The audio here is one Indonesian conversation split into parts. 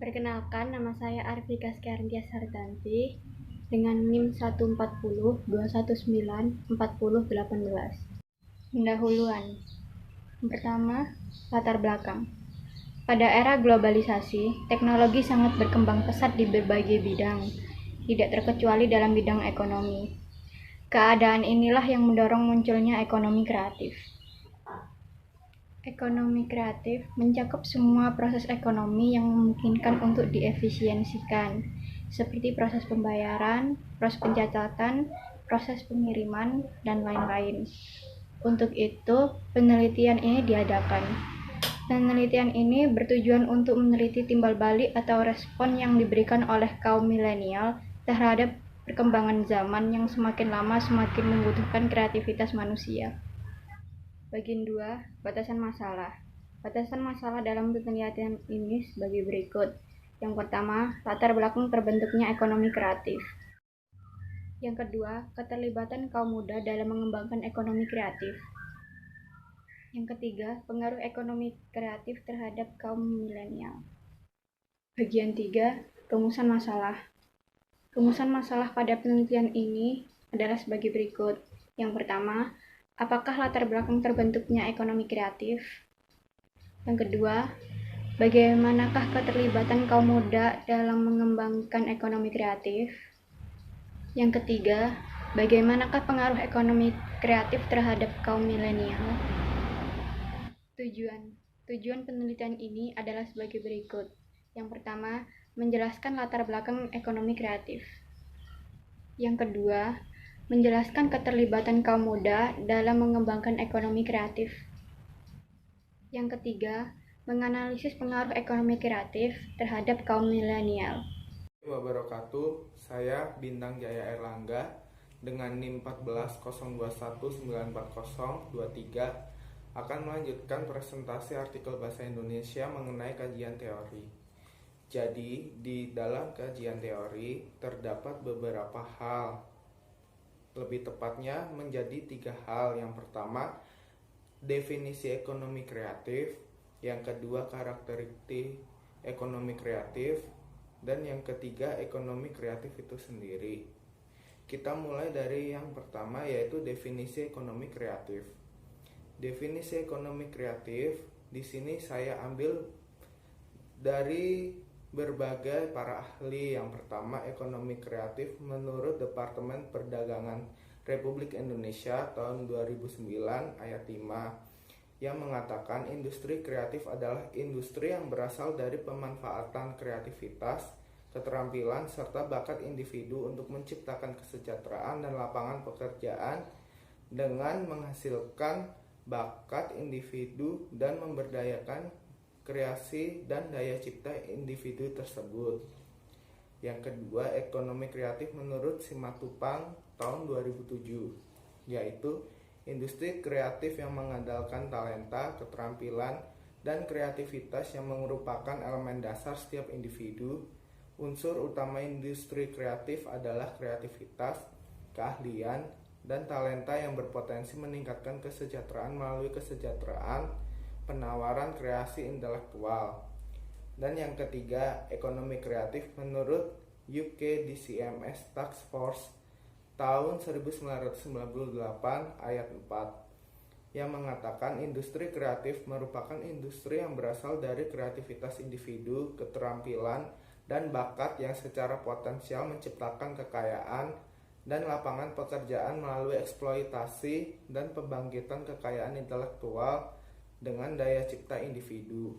Perkenalkan, nama saya Arifika Skardia Sartanti dengan NIM 140 219 4018. Pendahuluan. Yang pertama, latar belakang. Pada era globalisasi, teknologi sangat berkembang pesat di berbagai bidang, tidak terkecuali dalam bidang ekonomi. Keadaan inilah yang mendorong munculnya ekonomi kreatif. Ekonomi kreatif mencakup semua proses ekonomi yang memungkinkan untuk diefisiensikan, seperti proses pembayaran, proses pencatatan, proses pengiriman, dan lain-lain. Untuk itu, penelitian ini diadakan. Penelitian ini bertujuan untuk meneliti timbal balik atau respon yang diberikan oleh kaum milenial terhadap perkembangan zaman yang semakin lama semakin membutuhkan kreativitas manusia. Bagian 2, batasan masalah. Batasan masalah dalam penelitian ini sebagai berikut. Yang pertama, latar belakang terbentuknya ekonomi kreatif. Yang kedua, keterlibatan kaum muda dalam mengembangkan ekonomi kreatif. Yang ketiga, pengaruh ekonomi kreatif terhadap kaum milenial. Bagian 3, rumusan masalah. Rumusan masalah pada penelitian ini adalah sebagai berikut. Yang pertama, apakah latar belakang terbentuknya ekonomi kreatif? Yang kedua, bagaimanakah keterlibatan kaum muda dalam mengembangkan ekonomi kreatif? Yang ketiga, bagaimanakah pengaruh ekonomi kreatif terhadap kaum milenial? Tujuan penelitian ini adalah sebagai berikut. Yang pertama, menjelaskan latar belakang ekonomi kreatif. Yang kedua, menjelaskan keterlibatan kaum muda dalam mengembangkan ekonomi kreatif. Yang ketiga, menganalisis pengaruh ekonomi kreatif terhadap kaum milenial. Wabarakatuh, saya Bintang Jaya Erlangga dengan NIM 14021940023 akan melanjutkan presentasi artikel bahasa Indonesia mengenai kajian teori. Jadi, di dalam kajian teori terdapat beberapa hal. Lebih tepatnya menjadi 3 hal. Yang pertama, definisi ekonomi kreatif. Yang kedua, karakteristik ekonomi kreatif. Dan yang ketiga, ekonomi kreatif itu sendiri. Kita mulai dari yang pertama, yaitu definisi ekonomi kreatif. Definisi ekonomi kreatif di sini saya ambil dari berbagai para ahli. Yang pertama, ekonomi kreatif menurut Departemen Perdagangan Republik Indonesia tahun 2009 ayat 5 yang mengatakan industri kreatif adalah industri yang berasal dari pemanfaatan kreativitas, keterampilan, serta bakat individu untuk menciptakan kesejahteraan dan lapangan pekerjaan dengan menghasilkan bakat individu dan memberdayakan kreasi dan daya cipta individu tersebut. Yang kedua, ekonomi kreatif menurut Simatupang tahun 2007, yaitu industri kreatif yang mengandalkan talenta, keterampilan, dan kreativitas yang merupakan elemen dasar setiap individu. Unsur utama industri kreatif adalah kreativitas, keahlian, dan talenta yang berpotensi meningkatkan kesejahteraan melalui kesejahteraan, penawaran kreasi intelektual. Dan yang ketiga, ekonomi kreatif menurut UK DCMS Task Force tahun 1998 ayat 4 yang mengatakan industri kreatif merupakan industri yang berasal dari kreativitas individu, keterampilan, dan bakat yang secara potensial menciptakan kekayaan dan lapangan pekerjaan melalui eksploitasi dan pembangkitan kekayaan intelektual dengan daya cipta individu.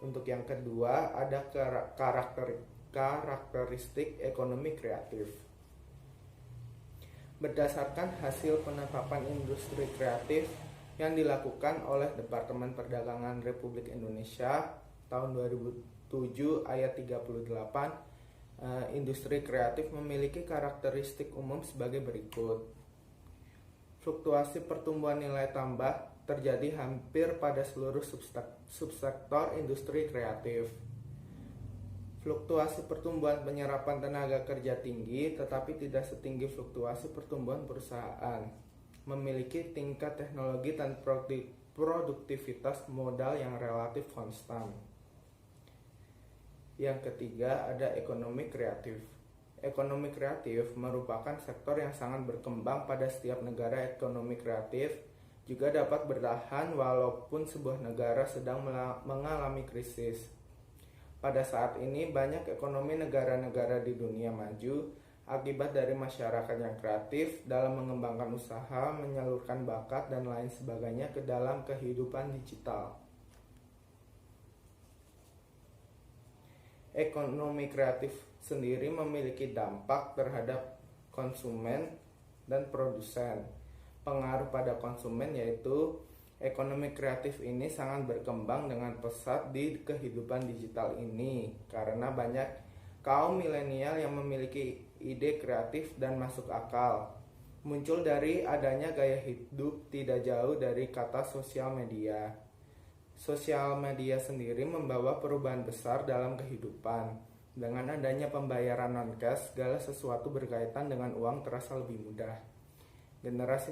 Untuk yang kedua, ada karakteristik ekonomi kreatif. Berdasarkan hasil penetapan industri kreatif yang dilakukan oleh Departemen Perdagangan Republik Indonesia tahun 2007 ayat 38, industri kreatif memiliki karakteristik umum sebagai berikut. Fluktuasi pertumbuhan nilai tambah terjadi hampir pada seluruh subsektor industri kreatif. Fluktuasi pertumbuhan penyerapan tenaga kerja tinggi, tetapi tidak setinggi fluktuasi pertumbuhan perusahaan. Memiliki tingkat teknologi dan produktivitas modal yang relatif konstan. Yang ketiga ada ekonomi kreatif. Ekonomi kreatif merupakan sektor yang sangat berkembang pada setiap negara. Ekonomi kreatif juga dapat bertahan walaupun sebuah negara sedang mengalami krisis. Pada saat ini banyak ekonomi negara-negara di dunia maju akibat dari masyarakat yang kreatif dalam mengembangkan usaha, menyalurkan bakat, dan lain sebagainya ke dalam kehidupan digital. Ekonomi kreatif sendiri memiliki dampak terhadap konsumen dan produsen. Pengaruh pada konsumen yaitu ekonomi kreatif ini sangat berkembang dengan pesat di kehidupan digital ini karena banyak kaum milenial yang memiliki ide kreatif dan masuk akal. Muncul dari adanya gaya hidup tidak jauh dari kata sosial media. Sosial media sendiri membawa perubahan besar dalam kehidupan. Dengan adanya pembayaran non-cash, segala sesuatu berkaitan dengan uang terasa lebih mudah. Generasi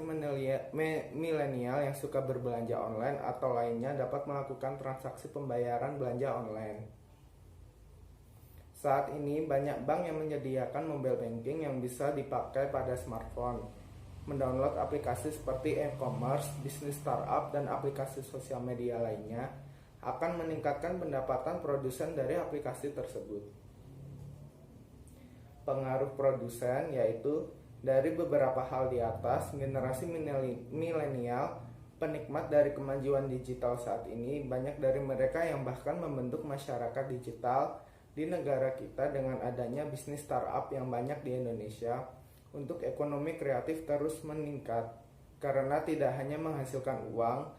milenial yang suka berbelanja online atau lainnya dapat melakukan transaksi pembayaran belanja online. Saat ini banyak bank yang menyediakan mobile banking yang bisa dipakai pada smartphone. Mendownload aplikasi seperti e-commerce, bisnis startup, dan aplikasi sosial media lainnya akan meningkatkan pendapatan produsen dari aplikasi tersebut. Pengaruh produsen yaitu dari beberapa hal di atas, generasi milenial penikmat dari kemajuan digital saat ini, banyak dari mereka yang bahkan membentuk masyarakat digital di negara kita dengan adanya bisnis startup yang banyak di Indonesia. Untuk ekonomi kreatif terus meningkat karena tidak hanya menghasilkan uang,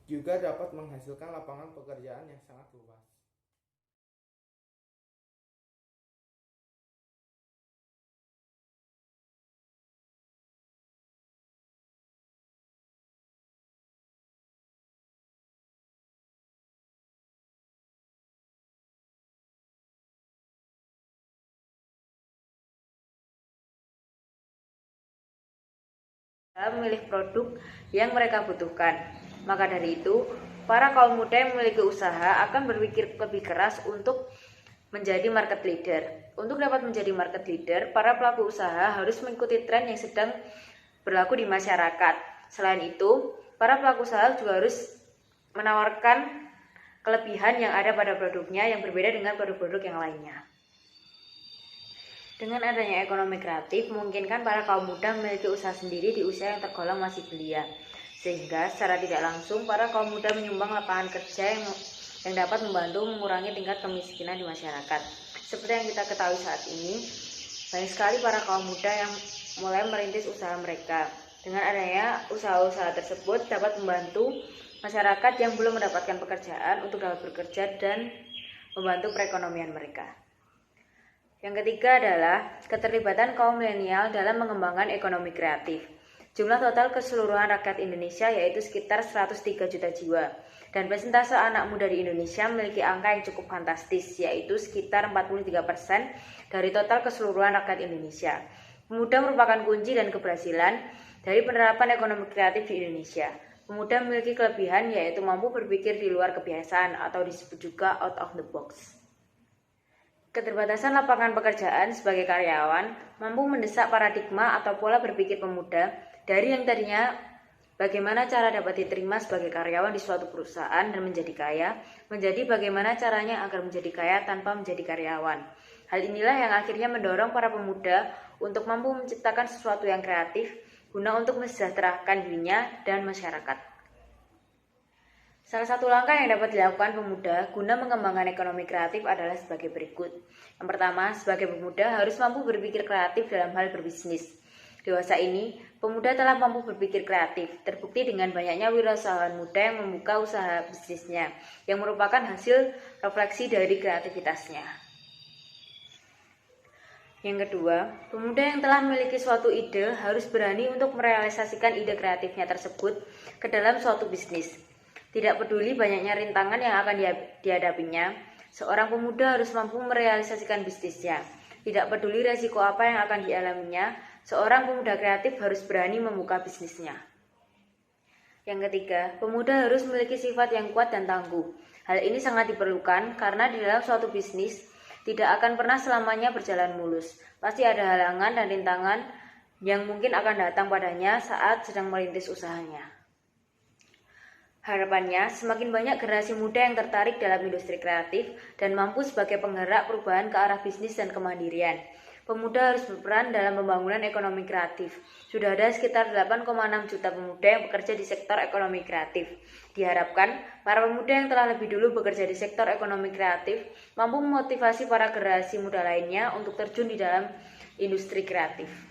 juga dapat menghasilkan lapangan pekerjaan yang sangat luas. Memilih produk yang mereka butuhkan. Maka dari itu, para kaum muda yang memiliki usaha akan berpikir lebih keras untuk menjadi market leader. Untuk dapat menjadi market leader, para pelaku usaha harus mengikuti tren yang sedang berlaku di masyarakat. Selain itu, para pelaku usaha juga harus menawarkan kelebihan yang ada pada produknya yang berbeda dengan produk-produk yang lainnya. Dengan adanya ekonomi kreatif, memungkinkan para kaum muda memiliki usaha sendiri di usia yang tergolong masih belia. Sehingga secara tidak langsung, para kaum muda menyumbang lapangan kerja yang dapat membantu mengurangi tingkat kemiskinan di masyarakat. Seperti yang kita ketahui saat ini, banyak sekali para kaum muda yang mulai merintis usaha mereka. Dengan adanya usaha-usaha tersebut dapat membantu masyarakat yang belum mendapatkan pekerjaan untuk dapat bekerja dan membantu perekonomian mereka. Yang ketiga adalah keterlibatan kaum milenial dalam mengembangkan ekonomi kreatif. Jumlah total keseluruhan rakyat Indonesia yaitu sekitar 103 juta jiwa. Dan persentase anak muda di Indonesia memiliki angka yang cukup fantastis, yaitu sekitar 43% dari total keseluruhan rakyat Indonesia. Pemuda merupakan kunci dan keberhasilan dari penerapan ekonomi kreatif di Indonesia. Pemuda memiliki kelebihan yaitu mampu berpikir di luar kebiasaan atau disebut juga out of the box. Keterbatasan lapangan pekerjaan sebagai karyawan mampu mendesak paradigma atau pola berpikir pemuda dari yang tadinya bagaimana cara dapat diterima sebagai karyawan di suatu perusahaan dan menjadi kaya, menjadi bagaimana caranya agar menjadi kaya tanpa menjadi karyawan. Hal inilah yang akhirnya mendorong para pemuda untuk mampu menciptakan sesuatu yang kreatif guna untuk mensejahterakan dirinya dan masyarakat. Salah satu langkah yang dapat dilakukan pemuda guna mengembangkan ekonomi kreatif adalah sebagai berikut. Yang pertama, sebagai pemuda harus mampu berpikir kreatif dalam hal berbisnis. Dewasa ini, pemuda telah mampu berpikir kreatif, terbukti dengan banyaknya wirausahawan muda yang membuka usaha bisnisnya, yang merupakan hasil refleksi dari kreativitasnya. Yang kedua, pemuda yang telah memiliki suatu ide harus berani untuk merealisasikan ide kreatifnya tersebut ke dalam suatu bisnis. Tidak peduli banyaknya rintangan yang akan dihadapinya, seorang pemuda harus mampu merealisasikan bisnisnya. Tidak peduli resiko apa yang akan dialaminya, seorang pemuda kreatif harus berani membuka bisnisnya. Yang ketiga, pemuda harus memiliki sifat yang kuat dan tangguh. Hal ini sangat diperlukan karena di dalam suatu bisnis tidak akan pernah selamanya berjalan mulus. Pasti ada halangan dan rintangan yang mungkin akan datang padanya saat sedang merintis usahanya. Harapannya, semakin banyak generasi muda yang tertarik dalam industri kreatif dan mampu sebagai penggerak perubahan ke arah bisnis dan kemandirian. Pemuda harus berperan dalam pembangunan ekonomi kreatif. Sudah ada sekitar 8,6 juta pemuda yang bekerja di sektor ekonomi kreatif. Diharapkan, para pemuda yang telah lebih dulu bekerja di sektor ekonomi kreatif mampu memotivasi para generasi muda lainnya untuk terjun di dalam industri kreatif.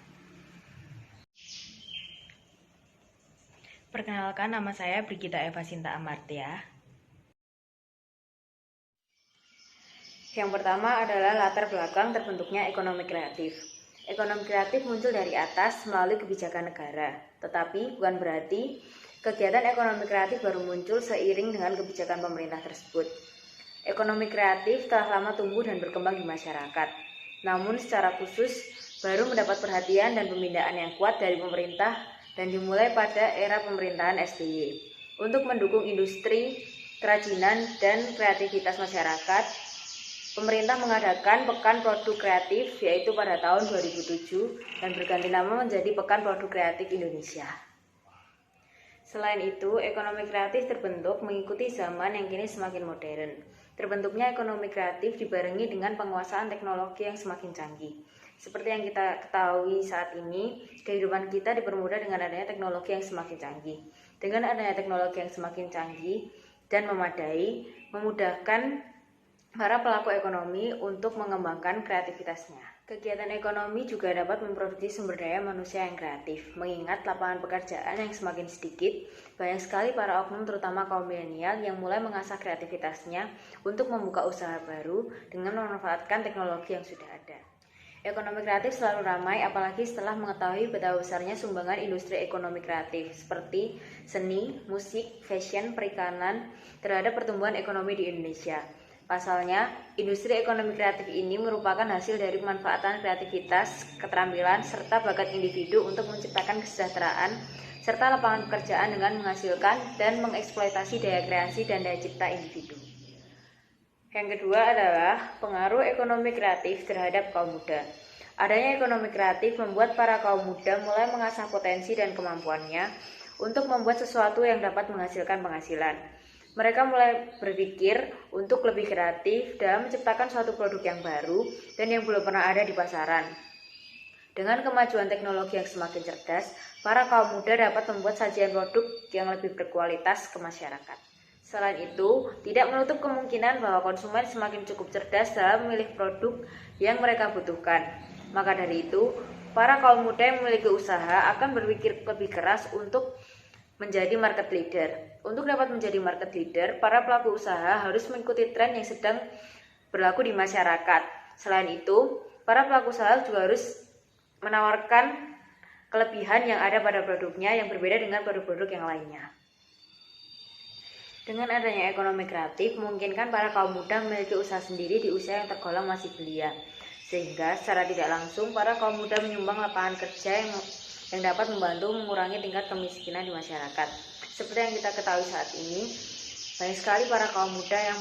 Perkenalkan, nama saya Brigita Eva Sinta Amartya. Yang pertama adalah latar belakang terbentuknya ekonomi kreatif. Ekonomi kreatif muncul dari atas melalui kebijakan negara, tetapi bukan berarti kegiatan ekonomi kreatif baru muncul seiring dengan kebijakan pemerintah tersebut. Ekonomi kreatif telah lama tumbuh dan berkembang di masyarakat, namun secara khusus baru mendapat perhatian dan pembinaan yang kuat dari pemerintah dan dimulai pada era pemerintahan SBY. Untuk mendukung industri, kerajinan, dan kreativitas masyarakat, pemerintah mengadakan Pekan Produk Kreatif yaitu pada tahun 2007 dan berganti nama menjadi Pekan Produk Kreatif Indonesia. Selain itu, ekonomi kreatif terbentuk mengikuti zaman yang kini semakin modern. Terbentuknya ekonomi kreatif dibarengi dengan penguasaan teknologi yang semakin canggih. Seperti yang kita ketahui saat ini, kehidupan kita dipermudah dengan adanya teknologi yang semakin canggih. Dengan adanya teknologi yang semakin canggih dan memadai, memudahkan para pelaku ekonomi untuk mengembangkan kreativitasnya. Kegiatan ekonomi juga dapat memproduksi sumber daya manusia yang kreatif. Mengingat lapangan pekerjaan yang semakin sedikit, banyak sekali para oknum terutama kaum milenial yang mulai mengasah kreativitasnya untuk membuka usaha baru dengan memanfaatkan teknologi yang sudah ada. Ekonomi kreatif selalu ramai apalagi setelah mengetahui betapa besarnya sumbangan industri ekonomi kreatif seperti seni, musik, fashion, perikanan terhadap pertumbuhan ekonomi di Indonesia. Pasalnya, industri ekonomi kreatif ini merupakan hasil dari pemanfaatan kreativitas, keterampilan, serta bakat individu untuk menciptakan kesejahteraan serta lapangan pekerjaan dengan menghasilkan dan mengeksploitasi daya kreasi dan daya cipta individu. Yang kedua adalah pengaruh ekonomi kreatif terhadap kaum muda. Adanya ekonomi kreatif membuat para kaum muda mulai mengasah potensi dan kemampuannya untuk membuat sesuatu yang dapat menghasilkan penghasilan. Mereka mulai berpikir untuk lebih kreatif dalam menciptakan suatu produk yang baru dan yang belum pernah ada di pasaran. Dengan kemajuan teknologi yang semakin cerdas, para kaum muda dapat membuat sajian produk yang lebih berkualitas ke masyarakat. Selain itu, tidak menutup kemungkinan bahwa konsumen semakin cukup cerdas dalam memilih produk yang mereka butuhkan. Maka dari itu, para kaum muda yang memiliki usaha akan berpikir lebih keras untuk menjadi market leader. Untuk dapat menjadi market leader, para pelaku usaha harus mengikuti tren yang sedang berlaku di masyarakat. Selain itu, para pelaku usaha juga harus menawarkan kelebihan yang ada pada produknya yang berbeda dengan produk-produk yang lainnya. Dengan adanya ekonomi kreatif, memungkinkan para kaum muda memiliki usaha sendiri di usia yang tergolong masih belia. Sehingga secara tidak langsung, para kaum muda menyumbang lapangan kerja yang dapat membantu mengurangi tingkat kemiskinan di masyarakat. Seperti yang kita ketahui saat ini, banyak sekali para kaum muda yang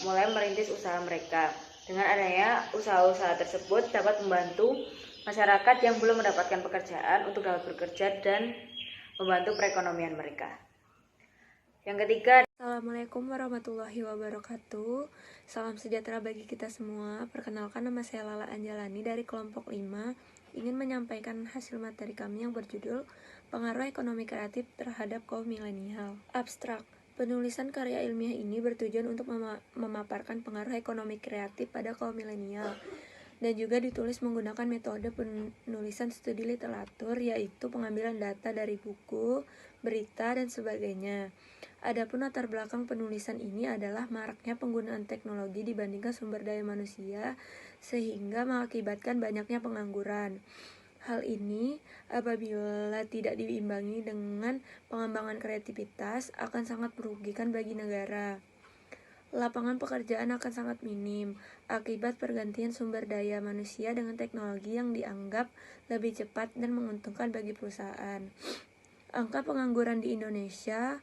mulai merintis usaha mereka. Dengan adanya usaha-usaha tersebut dapat membantu masyarakat yang belum mendapatkan pekerjaan untuk dapat bekerja dan membantu perekonomian mereka. Yang ketiga, Assalamualaikum warahmatullahi wabarakatuh. Salam sejahtera bagi kita semua. Perkenalkan, nama saya Lala Anjalani dari kelompok 5. Ingin menyampaikan hasil materi kami yang berjudul Pengaruh Ekonomi Kreatif Terhadap Kaum Milenial. Abstrak. Penulisan karya ilmiah ini bertujuan untuk memaparkan pengaruh ekonomi kreatif pada kaum milenial dan juga ditulis menggunakan metode penulisan studi literatur, yaitu pengambilan data dari buku, berita, dan sebagainya. Adapun latar belakang penulisan ini adalah maraknya penggunaan teknologi dibandingkan sumber daya manusia, sehingga mengakibatkan banyaknya pengangguran. Hal ini apabila tidak diimbangi dengan pengembangan kreativitas akan sangat merugikan bagi negara. Lapangan pekerjaan akan sangat minim akibat pergantian sumber daya manusia dengan teknologi yang dianggap lebih cepat dan menguntungkan bagi perusahaan. Angka pengangguran di Indonesia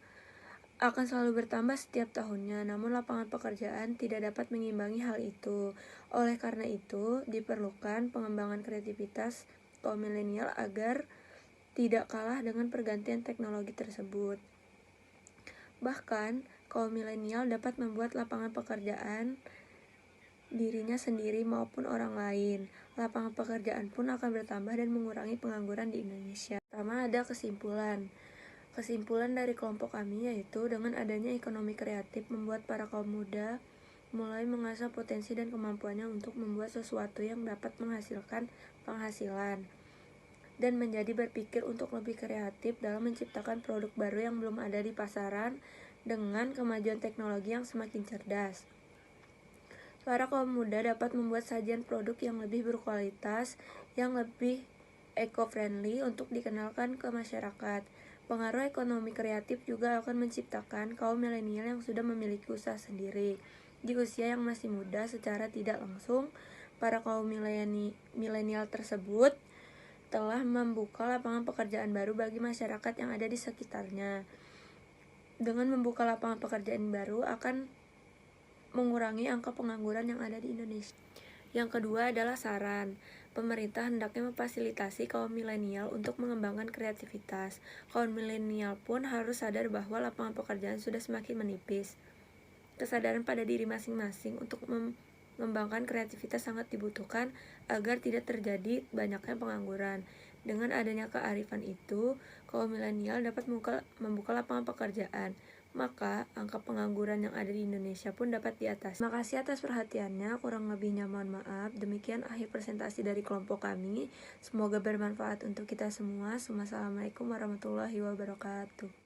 akan selalu bertambah setiap tahunnya, namun lapangan pekerjaan tidak dapat mengimbangi hal itu. Oleh karena itu, diperlukan pengembangan kreativitas kaum milenial agar tidak kalah dengan pergantian teknologi tersebut. Bahkan, kaum milenial dapat membuat lapangan pekerjaan dirinya sendiri maupun orang lain. Lapangan pekerjaan pun akan bertambah dan mengurangi pengangguran di Indonesia. Pertama, ada kesimpulan. Kesimpulan dari kelompok kami yaitu dengan adanya ekonomi kreatif membuat para kaum muda mulai mengasah potensi dan kemampuannya untuk membuat sesuatu yang dapat menghasilkan penghasilan dan menjadi berpikir untuk lebih kreatif dalam menciptakan produk baru yang belum ada di pasaran dengan kemajuan teknologi yang semakin cerdas. Para kaum muda dapat membuat sajian produk yang lebih berkualitas, yang lebih eco-friendly untuk dikenalkan ke masyarakat. Pengaruh ekonomi kreatif juga akan menciptakan kaum milenial yang sudah memiliki usaha sendiri. Di usia yang masih muda, secara tidak langsung, para kaum milenial tersebut telah membuka lapangan pekerjaan baru bagi masyarakat yang ada di sekitarnya. Dengan membuka lapangan pekerjaan baru akan mengurangi angka pengangguran yang ada di Indonesia. Yang kedua adalah saran. Pemerintah hendaknya memfasilitasi kaum milenial untuk mengembangkan kreativitas. Kaum milenial pun harus sadar bahwa lapangan pekerjaan sudah semakin menipis. Kesadaran pada diri masing-masing untuk mengembangkan kreativitas sangat dibutuhkan agar tidak terjadi banyaknya pengangguran. Dengan adanya kearifan itu, kaum milenial dapat membuka lapangan pekerjaan. Maka angka pengangguran yang ada di Indonesia pun dapat diatasi. Terima kasih atas perhatiannya, kurang lebihnya mohon maaf. Demikian akhir presentasi dari kelompok kami. Semoga bermanfaat untuk kita semua. Assalamualaikum warahmatullahi wabarakatuh.